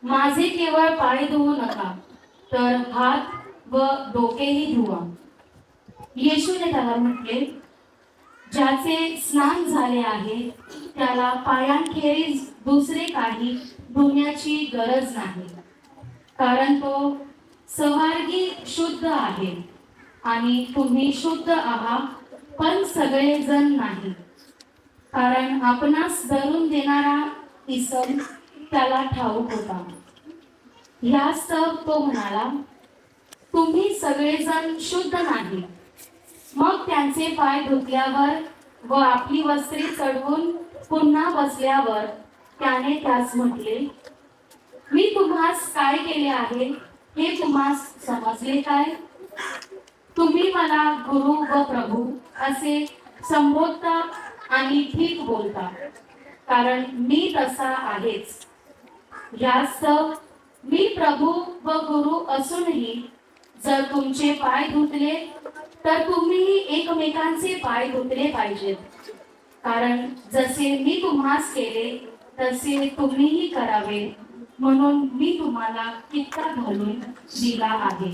माझे केवळ पाय धुवू नका तर हात व डोकेही धुवा. येशूने त्याला म्हटले, ज्याचे स्नान झाले आहे त्याला पायांखेरीज दुसरे काही धुण्याची गरज नाही, कारण तो सवार्गी शुद्ध आहे. आणि तुम्ही शुद्ध आहात पण सगळेजण नाही, कारण आपणास धरून देणारा इसम त्याला ठाऊक होता. ह्यास्तव तो म्हणाला, तुम्ही सगळेजण शुद्ध नाही. मग त्यांचे पाय धुतल्यावर व आपली वस्त्रे चढवून पुन्हा बसल्यावर त्याने त्यास म्हटले, मी तुम्हास काय केले आहे हे तुम्हास समजले काय? तुम्ही मला गुरु व प्रभू असे संबोधता आणि ठीक बोलता, कारण मी तसा आहेच. यास्तव मी प्रभू व गुरु असूनही जर तुमचे पाय धुतले तर तुम्हीही एकमेकांचे पाय धुतले पाहिजेत. कारण जसे मी तुम्हास केले तसे तुम्हीही करावे, म्हणून मी तुम्हाला कित्ता घालून दिला आहे.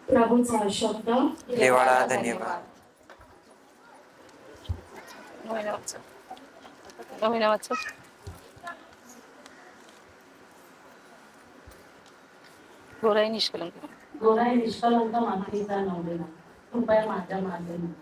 प्रभूचा शब्द. देवाला धन्यवाद. नवीन वाचो. गोराई निष्कलंक. गोराई निष्कलंक मातेचा नवलेला कृपया माझ्या मातेने.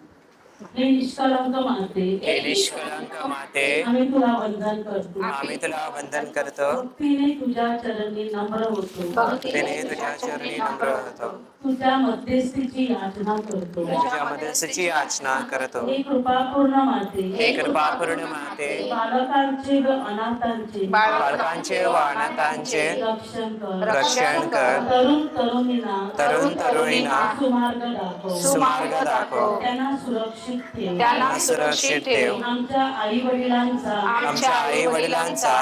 हे निष्कलंक माते, हे निष्कलंक माते, आम्ही तुला वंदन करतो. आम्ही तुला वंदन करतो. भक्तीने तुझ्या चरणी नम्र होतो. भक्तीने तुझ्या चरणी नम्र होतो. तुझ्या मध्यस्थीची याचना करतो. तुझ्या मदतीची याचना करतो. हे कृपापूर्ण माते, हे कृपापूर्ण माते, बालकांचे व अनाथांचे बालकांचे व अनाथांचे रक्षण कर. रक्षण कर. तरुण तरुणींना तरुण तरुणींना सुमार्ग दाखव. सुमार्ग दाखव. त्यांना सुरक्षित ठेव. त्यांना सुरक्षित ठेव. आमच्या आई वडिलांचा आमच्या आई वडिलांचा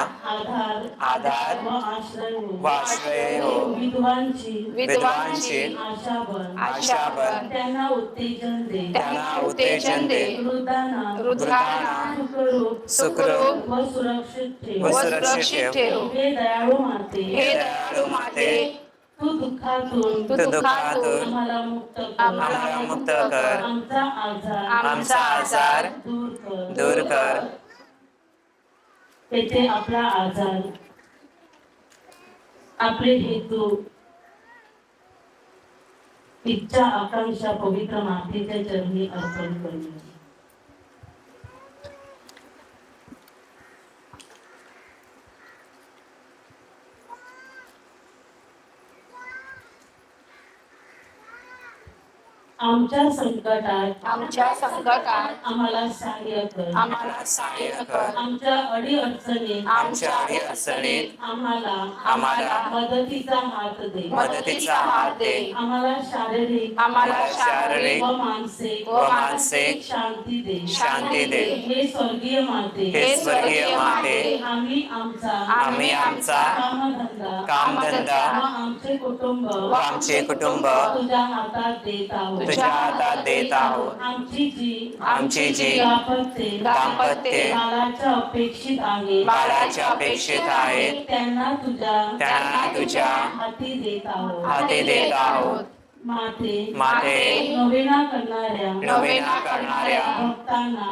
आधार व आश्रय हो. व आश्रय हो. विधवांची विधवांची आशा बन. आशा बन. त्यांना उत्तेजन दे. त्यांना उत्तेजन दे. वृद्धांना वृद्धांना सुखरूप सुखरूप व सुरक्षित ठेव. व सुरक्षित ठेव. हे दयाळू माते, हे दयाळू माते, तू दुःखातून तू दुःखातून आम्हाला मुक्त कर. आम्हाला मुक्त कर. आमचा आजार आमचा आजार दूर कर. दूर कर. तेथे आपला आजार, आपले हेतू, इच्छा आकांक्षा पवित्र मातेच्या चरणी अर्पण करूया. आमच्या संकटात आम्हाला सहाय्य कर. आम्हाला सहाय्य कर. आमच्या अडीअडचणीत आमच्या अडचणीत आम्हाला मदतीचा हात दे. मदतीचा हात दे. आम्हाला शारीरिक व मानसिक शांती दे. शांती दे. हे स्वर्गीय माते, हे स्वर्गीय माते, आम्ही आमचा कामधंदा व आमचे कुटुंब तुझ्या हातात देत आहोत. तुझ्या हातात देत आहोत. आमची जी दाम्पत्ये बाळाच्या अपेक्षित आहे, बाळाच्या अपेक्षित आहेत, त्यांना त्यांना तुझ्या हाती देत आहोत. हाती देत आहोत. माते, नवीना करणाऱ्या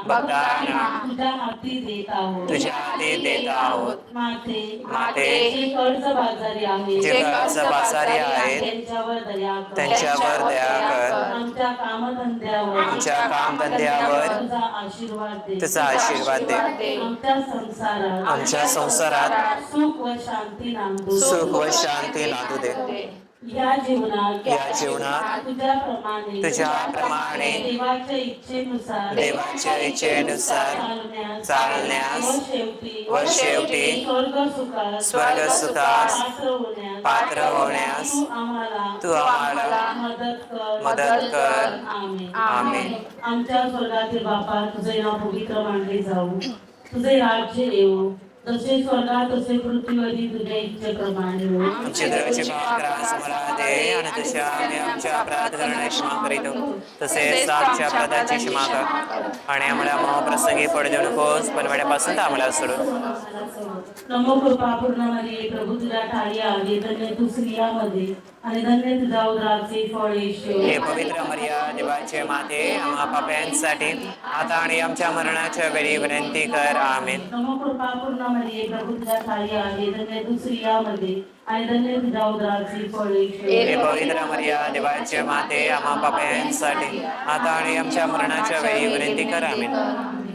भक्तांना तुझ्या हाती देत आहोत. तुझ्या हाती देत आहोत. माते, जे कर्जबाजारी आहेत, त्यांच्यावर दया कर. आमच्या कामधंद्यावर तुझा आशीर्वाद दे. आमच्या संसारात सुख व शांती नांदू दे. या जीवनात तुझ्याप्रमाणे देवाच्या इच्छेनुसार चालण्यास व शेवटी स्वर्ग सुखास पात्र होण्यास तू आम्हाला मदत कर. आमेन. आमच्या स्वर्गातील बापा, तुझे नाव पवित्र मानले जाऊ. तुझे राज्य येऊ. जसे स्वर्गात तसे पृथ्वीवरही तुझ्या इच्छेप्रमाणे हो. आमची दररोजची भाकरास मला दे, आणि तसे आम्ही आमच्या अपराध करण्याची क्षमा करीतो, तसेच आमच्या अपराधाची क्षमा कर. आणि आम्हाला महाप्रसंगी पडू देऊ नकोस, पण वेड्यापासून तर आम्हाला सोडून. नमो कृपापूर्ण मरिये, प्रभू तुझ्या ठाई आहे. धन्य तू स्त्रियांमध्ये आणि धन्य तुझा उदराचे फळ येशू. हे पवित्र मरिया, देवाचे माते, आम्हा पाप्यांसाठी आता आणि आमच्या मरणाच्या वेळी विनंती कर. आमेन. नमो कृपापूर्ण मरिये, प्रभू तुझ्या ठाई आहे. धन्य तू स्त्रियांमध्ये आणि धन्य तुझा उदराचे फळ येशू. हे पवित्र मरिया, देवाचे माते, आम्हा पाप्यांसाठी आता आणि आमच्या मरणाच्या वेळी विनंती कर. आमेन.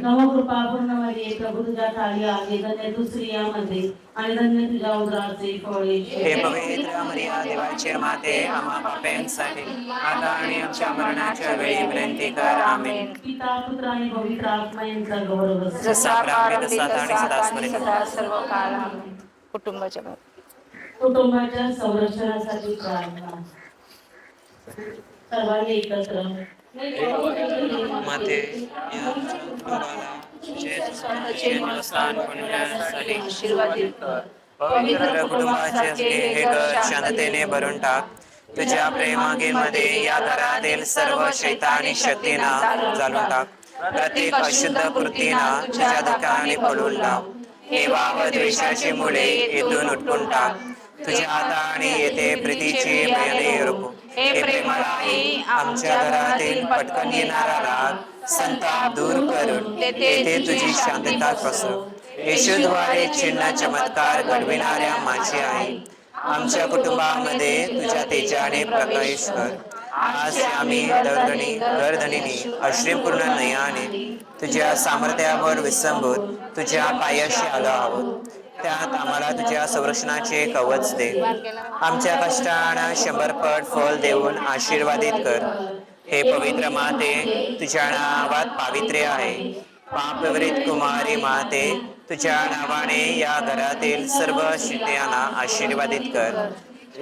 नमो कृपापूर्ण मरिये, प्रभू तुझ्या ठाई आहे. धन्य तू स्त्रियांमध्ये आणि धन्य तुझा उदराचे फळ येशू. हे पवित्र मरिया, देवाचे माते, आम्हा पाप्यांसाठी आता आणि आमच्या मरणाच्या वेळी विनंती कर. आमेन. पिता, पुत्र आणि पवित्र आत्मा यांचा गौरव असो. जसा प्रारंभी तसा आणि सदा सर्व काळ. आमेन. कुटुंबाच्या संरक्षणासाठी प्रार्थना. सर्वांनी एकत्र माते, या कुटुंबाला स्थान बनवण्यासाठी पवित्र कुटुंबाचे हे घर शांततेने भरून टाक. तुझ्या प्रेमागेमध्ये या घरातील सर्व शैतानी शक्तींना जाळून टाक. प्रत्येक अशुद्ध कृतींना तुझ्या दुःखाने पडून लाव. हेवा व द्वेषाची मुळे येथून उठून टाक. तुझ्या हाताने येथे प्रीतीची बियाणे रोपू. हे प्रेमळ आई, आमच्या घरातील पटकन येणारा राग संताप दूर करून तेथे तुझी शांतता पसरव. येशूद्वारे चिन्ह चमत्कार घडविणाऱ्या माझी आई, आमच्या कुटुंबामध्ये तुझ्या तेजाने प्रकाश कर. आज आम्ही गर्दणीने अश्रीपूर्ण नयाने तुझ्या सामर्थ्यावर विसंबून तुझ्या पायाशी आलो आहोत. त्यात आम्हाला तुझ्या संरक्षणाचे कवच दे. आमच्या कष्टांना 100 पट फल देऊन आशीर्वादित कर. हे पवित्र माते, तुझ्या नावात पावित्र्य आहे. पापविरहित कुमारी माते, तुझ्या नावाने या घरातील सर्व शिट्यांना आशीर्वादित कर.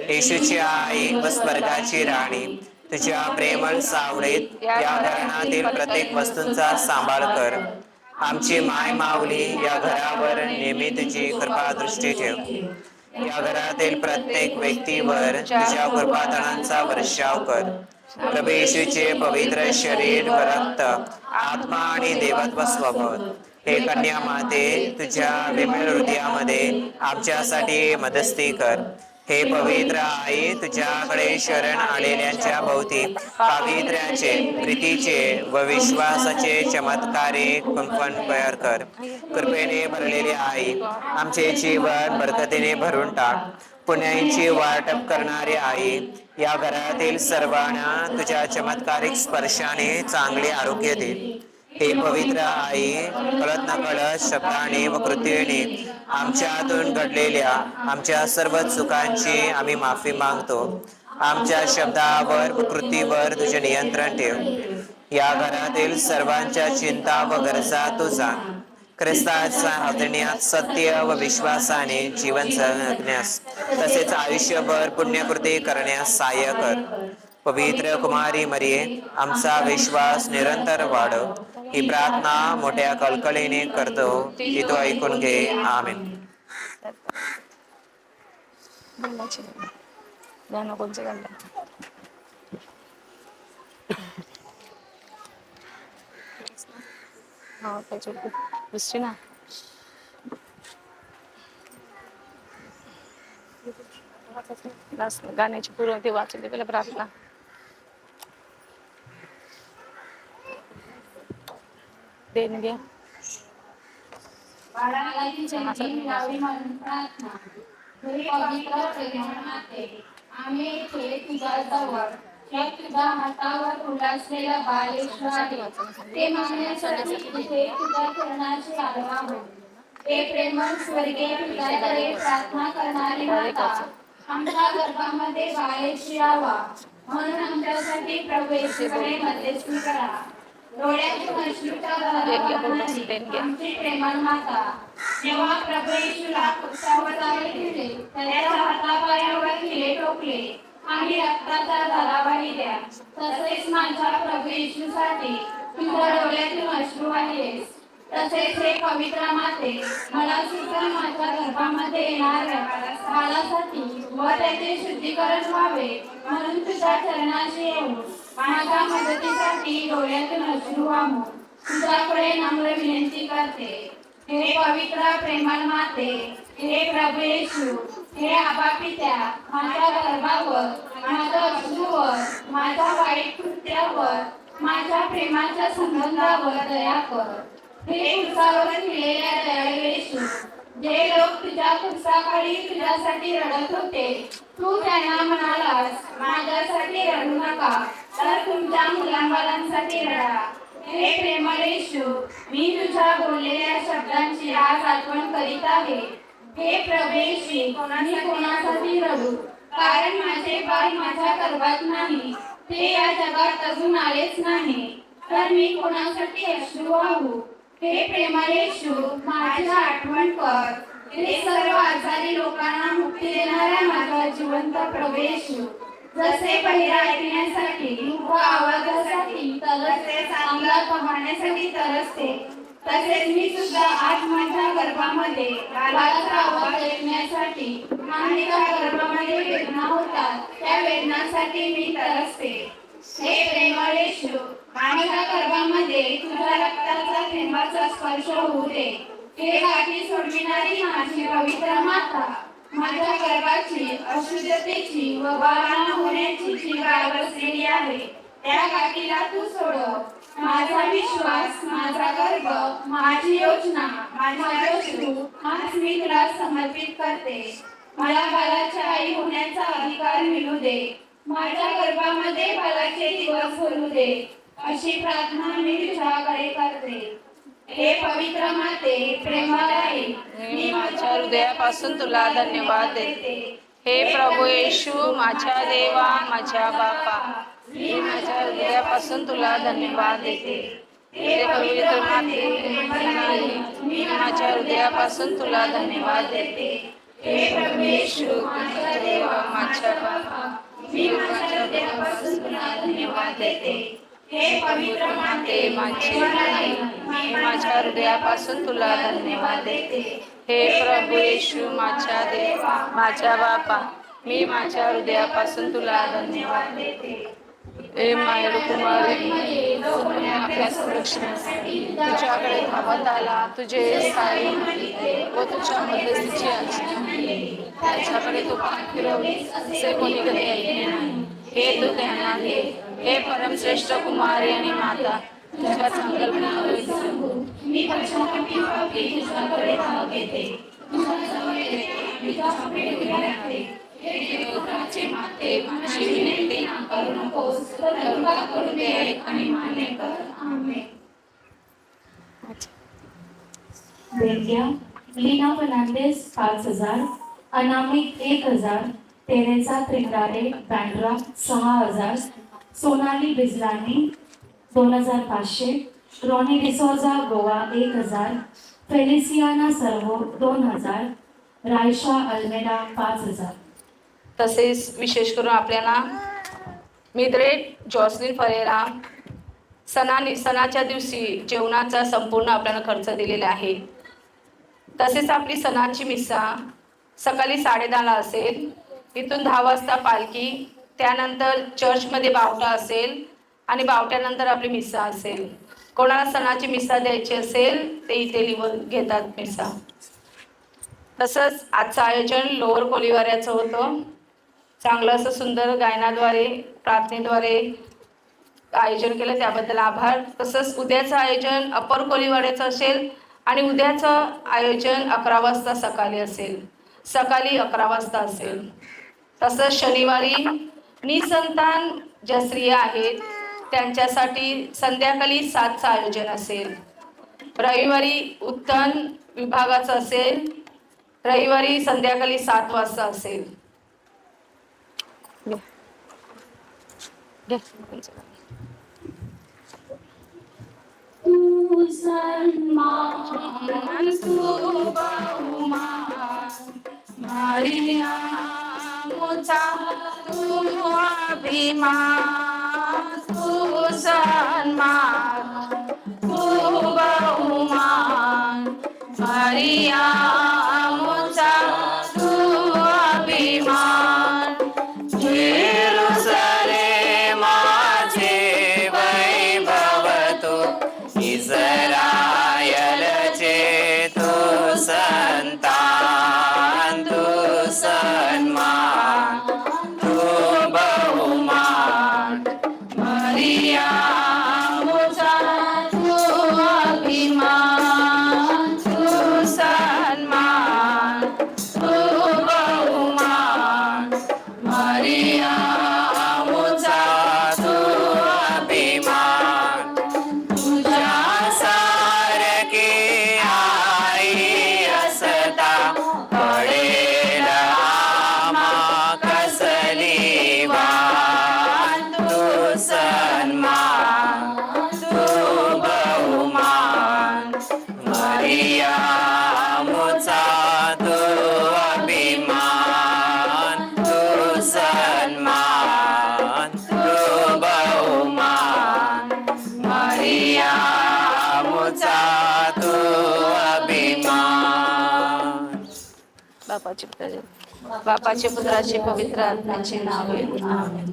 येशूची आई व स्वर्गाची राणी, तुझ्या प्रेमळ सावळीत या घरातील प्रत्येक वस्तूंचा सांभाळ कर. आमची माय माऊली, या घरावर नेहमी तुझी कृपा दृष्टी ठेव. या घरातील प्रत्येक व्यक्तीवर तुझ्या कृपादानांचा वर्षाव कर. प्रभू येशूचे पवित्र शरीर व रक्त, आत्मा आणि देवत्व स्वभाव, हे कन्या माते, तुझ्या विमल हृदयामध्ये आमच्यासाठी मदस्ती कर. हे पवित्र आई, तुझ्याकडे शरण आलेल्यांच्या भोवती पावित्र्याचे, प्रीतीचे व विश्वासाचे चमत्कारी कुंपण तयार कर. कृपेने भरलेली आई, आमचे जीवन बरकतीने भरून टाक. पुण्याची वाटप करणारी आई, या घरातील सर्वांना तुझ्या चमत्कारिक स्पर्शाने चांगले आरोग्य दे. हे पवित्र आई, कळत नकळत शब्दाने व कृतीने आमच्यातून घडलेल्या आमच्या सर्व चुकांची आम्ही माफी मागतो. आमच्या शब्दावर व कृतीवर तुझे नियंत्रण ठेव. या घरातील सर्वांच्या चिंता व गरजा तू जाण. ख्रिस्ताच्या आदरण्यात सत्य व विश्वासाने जीवन जगण्यास तसेच आयुष्यभर पुण्यकृती करण्यास सहाय्य कर. पवित्र कुमारी मरिये, आमचा विश्वास निरंतर वाढव. ही प्रार्थना मोठ्या कळकळीने करतो, ती तू ऐकून घे. आमेन. दुसरी ना गाण्याची पूर्व ते वाचून पहिला प्रार्थना. देणग्या बाळालाही जन्म यावी म्हणून प्रार्थना. हे पवित्र प्रेमळ माते, आम्ही इथे तुझ्या जवळ हे तुझ्या हातावर उलासलेलं बाळ येशू आहे, ते मागण्यासाठी इथे तुझ्या चरणाशी आलो आहोत. हे प्रेमळ स्वर्गीय पित्याकडे प्रार्थना करणारी माता, आमच्या गर्भामध्ये बाळ येशू यावा म्हणून आमच्यासाठी प्रभू येशूकडे मध्यस्थी करा. डोळ्यातून अश्रूच्या धारा वाहणारी आमची प्रेमळ माता, जेव्हा प्रभू येशूला क्रूसावर ठेवले, त्याच्या हातापायावर खिळे ठोकले आणि रक्ताचा धारा वाहिल्या, तसेच माझ्या प्रभू येशूसाठी तुझ्या डोळ्यातून अश्रू वाहिलेस. तसेच हे पवित्र माते, मला सुद्धा माझ्या गर्भामध्ये येणाऱ्या बाळासाठी व त्याचे शुद्धीकरण व्हावे म्हणून तुझ्या चरणाशी येऊन माझ्या मदतीसाठी डोळ्यातून अश्रू वाहून तुझ्याकडे नम्र विनंती करते. हे पवित्र प्रेमळ माते, हे प्रभू येशू, हे आबा पित्या, माझ्या गर्भावर, माझ्या अश्रूवर, माझ्या वाईट कृत्यावर, माझ्या प्रेमाच्या संबंधावर दया कर. हे खुर्सावर खिळलेल्या दयाळू येशू, जे लोक तुझ्या खुर्साखाली तुझ्यासाठी रडत होते, तू त्यांना म्हणालास, माझ्यासाठी रडू नका, तर तुमच्या मुलांबाळांसाठी रडा. हे प्रेमळ येशू, मी तुझ्या बोललेल्या शब्दांची आज आठवण करीत आहे. हे प्रभू येशू, मी कोणासाठी रडू, कारण माझे बाळ माझ्या गर्भात नाही, ते या जगात अजून आलेच नाही, तर मी कोणासाठी अश्रू वाहू. हे प्रेमळ येशू, माझी आठवण कर. हे सर्व आजारी लोकांना मुक्ती देणाऱ्या माझा जिवंत प्रभू येशू, जसे बहिरा ऐकण्यासाठी व आवाजासाठी तरसते, चांगला पाहण्यासाठी तरसते, तसेच मी सुद्धा आज माझ्या गर्भामध्ये बाळाचा आवाज ऐकण्यासाठी आणि त्या गर्भामध्ये वेदना होतात, त्या वेदनासाठी मी तरसते. हे प्रेमळ येशू, माझ्या गर्भामध्ये तुझ्या रक्ताचा थेंबाचा स्पर्श होऊ दे. हे गाठी सोडविणारी माझी पवित्र माता, माझ्या गर्भाची अशुद्धतेची व बाळा न होण्याची जी गाळ बसलेली आहे त्या गाठीला तू सोडव. माझा विश्वास, माझा गर्भ, माझी योजना, माझा अश्रू आज मी तुला समर्पित करते. मला बाळाच्या आई होण्याचा अधिकार मिळू दे. माझ्या गर्भामध्ये बाळाचे दिवस बोलू दे. अशी प्रार्थना मी तुझ्याकडे करते. हे पवित्र माते, प्रेमदायी, मी माझ्या हृदयापासून तुला धन्यवाद देते. हे प्रभू येशू, माझ्या देवा, माझ्या बापा, मी माझ्या हृदयापासून तुला धन्यवाद देते. हे पवित्र माते, प्रेमदायी, मी माझ्या हृदयापासून तुला धन्यवाद देते. हे प्रभू येशू, माझ्या देवा, माझ्या बापा, मी माझ्या हृदयापासून तुला धन्यवाद देते. हे पवित्र माते, माझी मी माझ्या हृदयापासून तुला धन्यवाद देते. हे प्रभू येशू, माझ्या देवा, माझ्या बापा, मी माझ्या हृदयापासून तुला धन्यवाद देते. हे मायरू कुमारी, आपल्या संरक्षणासाठी तुझ्याकडे धावत आला. तुझे साई व तुझ्या मदतीची आज्ञा आहे. त्याच्याकडे तू पाठ फिरवलीस असे कोणी कधी ऐकले नाही. हे तू ध्यानात घे. हे परमश्रेष्ठ कुमारी आणि माता, तुझ्या संकल्पनावर सांगून मी पश्चातापी पापी तुझ्याकडे धाव घेते. तुझ्याजवळ येते, मी तुझ्याकडे उभी राहते. हे देवपुत्राचे माते, माझी विनंती ना करू नकोस, तर करुणा करून दे आणि मान्य कर. आमेन. देणग्या: लीना फर्नांडिस 5,000, अनामिक 1,000, तेरेसा त्रिंगारे बँड्रा 6,000, सोनाली बिजलानी 2,500, रॉनी डिसोजा गोवा 1,000, फेलिसियाना सर्वो 2,000, रायशा अल्मेडा 5,000. तसेच विशेष करून आपल्याला मिद्रेट जॉसलिन फरेरा सणाच्या दिवशी जेवणाचा संपूर्ण आपल्याला खर्च दिलेला आहे. तसेच आपली सणाची मिसा सकाळी 10:30ला असेल. इथून 10 वाजता पालखी, त्यानंतर चर्चमध्ये बावटा असेल आणि बावट्यानंतर आपली मिसा असेल. कोणाला सणाची मिसा द्यायची असेल ते इथे लिहून घेतात मिसा. तसंच आजचं आयोजन लोअर कोलीवाऱ्याचं होतं. चांगलं असं सुंदर गायनाद्वारे, प्रार्थनेद्वारे आयोजन केलं, त्याबद्दल आभार. तसंच उद्याचं आयोजन अप्पर कोलीवाड्याचं असेल आणि उद्याचं आयोजन 11 वाजता सकाळी असेल. सकाळी 11 वाजता असेल. तसंच शनिवारी निसंतान ज्या स्त्रिया आहेत त्यांच्यासाठी संध्याकाळी 7चं आयोजन असेल. रविवारी उत्तन विभागाचं असेल. रविवारी संध्याकाळी 7 वाजता असेल. तू सन्मान, तू बहुमान, मारिया मुझा तू अभिमान. तू सन्मान, तू बहुमान, मारिया मुझा तू अभिमान. माझे वैभव तू, इस्रायलचे तू संतान. तू सन्मान, तू बहुमान, मारिया मुझा तू अभिमान. तू सन्मान, तू बहुमान, मारिया मुझा तू अभिमान. तुझ्या सारखी आई असता पडेल आम्हा कसली वाट. तू सन्मान, तू बहुमान, मरिया मुझा तू अभिमान. तू सन्मान, तू बहुमान, मरिया मुझा तू अभिमान. बापाचे पुत्राचे पवित्र आत्म्याचे नाव. आमेन.